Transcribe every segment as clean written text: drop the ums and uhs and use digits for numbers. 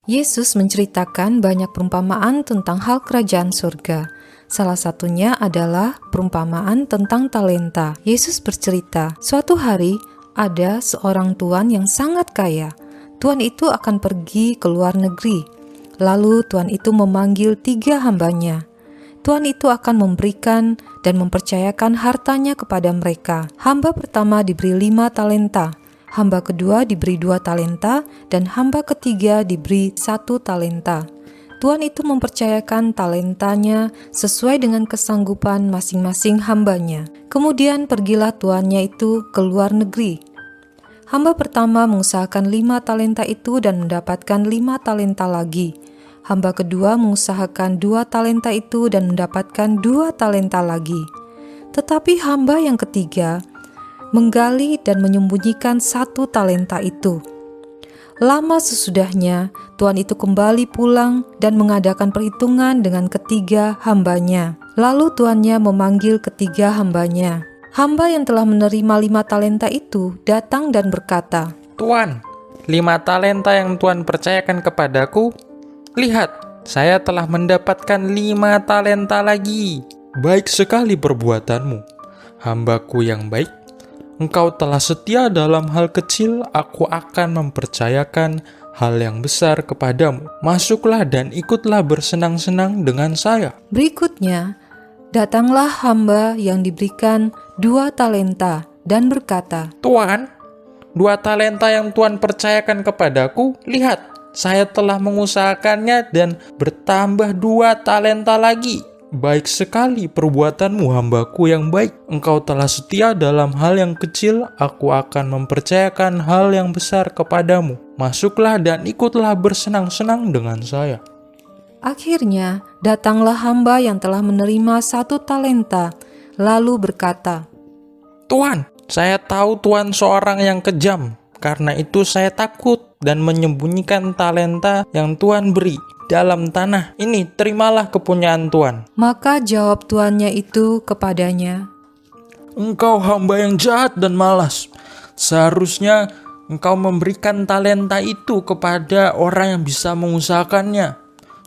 Yesus menceritakan banyak perumpamaan tentang hal kerajaan surga. Salah satunya adalah perumpamaan tentang talenta. Yesus bercerita, suatu hari ada seorang tuan yang sangat kaya. Tuan itu akan pergi ke luar negeri. Lalu tuan itu memanggil 3 hambanya. Tuan itu akan memberikan dan mempercayakan hartanya kepada mereka. Hamba pertama diberi 5 talenta. Hamba kedua diberi 2 talenta, dan hamba ketiga diberi 1 talenta. Tuan itu mempercayakan talentanya sesuai dengan kesanggupan masing-masing hambanya. Kemudian pergilah tuannya itu ke luar negeri. Hamba pertama mengusahakan 5 talenta itu dan mendapatkan 5 talenta lagi. Hamba kedua mengusahakan 2 talenta itu dan mendapatkan 2 talenta lagi. Tetapi hamba yang ketiga menggali dan menyembunyikan 1 talenta itu. Lama sesudahnya, tuan itu kembali pulang dan mengadakan perhitungan dengan ketiga hambanya. Lalu tuannya memanggil ketiga hambanya. Hamba yang telah menerima 5 talenta itu datang dan berkata, "Tuan, 5 talenta yang Tuan percayakan kepadaku, lihat, saya telah mendapatkan 5 talenta lagi." "Baik sekali perbuatanmu, hambaku yang baik. Engkau telah setia dalam hal kecil, aku akan mempercayakan hal yang besar kepadamu. Masuklah dan ikutlah bersenang-senang dengan saya." Berikutnya, datanglah hamba yang diberikan 2 talenta dan berkata, "Tuan, 2 talenta yang Tuan percayakan kepadaku, lihat, saya telah mengusahakannya dan bertambah 2 talenta lagi." "Baik sekali perbuatanmu, hambaku yang baik. Engkau telah setia dalam hal yang kecil, aku akan mempercayakan hal yang besar kepadamu. Masuklah dan ikutlah bersenang-senang dengan saya." Akhirnya, datanglah hamba yang telah menerima 1 talenta, lalu berkata, "Tuan, saya tahu Tuan seorang yang kejam. Karena itu saya takut dan menyembunyikan talenta yang Tuan beri dalam tanah. Ini, terimalah kepunyaan Tuan." Maka jawab tuannya itu kepadanya, "Engkau hamba yang jahat dan malas. Seharusnya engkau memberikan talenta itu kepada orang yang bisa mengusahakannya,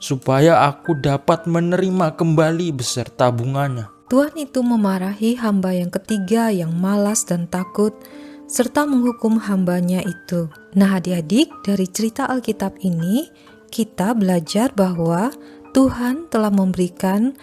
supaya aku dapat menerima kembali beserta bunganya." Tuan itu memarahi hamba yang ketiga yang malas dan takut, serta menghukum hambanya itu. Nah, adik-adik, dari cerita Alkitab ini, kita belajar bahwa Tuhan telah memberikan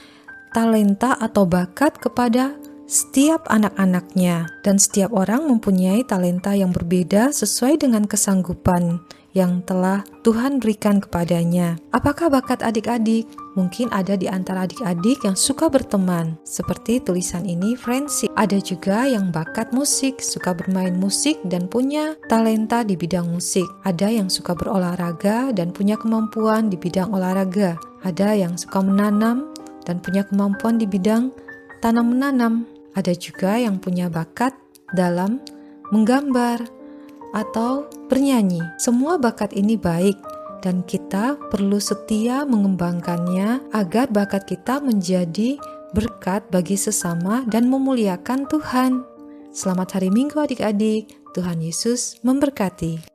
talenta atau bakat kepada setiap anak-anaknya, dan setiap orang mempunyai talenta yang berbeda sesuai dengan kesanggupan yang telah Tuhan berikan kepadanya. Apakah bakat adik-adik? Mungkin ada di antara adik-adik yang suka berteman, seperti tulisan ini, friendship. Ada juga yang bakat musik, suka bermain musik dan punya talenta di bidang musik. Ada yang suka berolahraga dan punya kemampuan di bidang olahraga. Ada yang suka menanam dan punya kemampuan di bidang tanam-menanam. Ada juga yang punya bakat dalam menggambar atau bernyanyi. Semua bakat ini baik dan kita perlu setia mengembangkannya agar bakat kita menjadi berkat bagi sesama dan memuliakan Tuhan. Selamat hari Minggu adik-adik. Tuhan Yesus memberkati.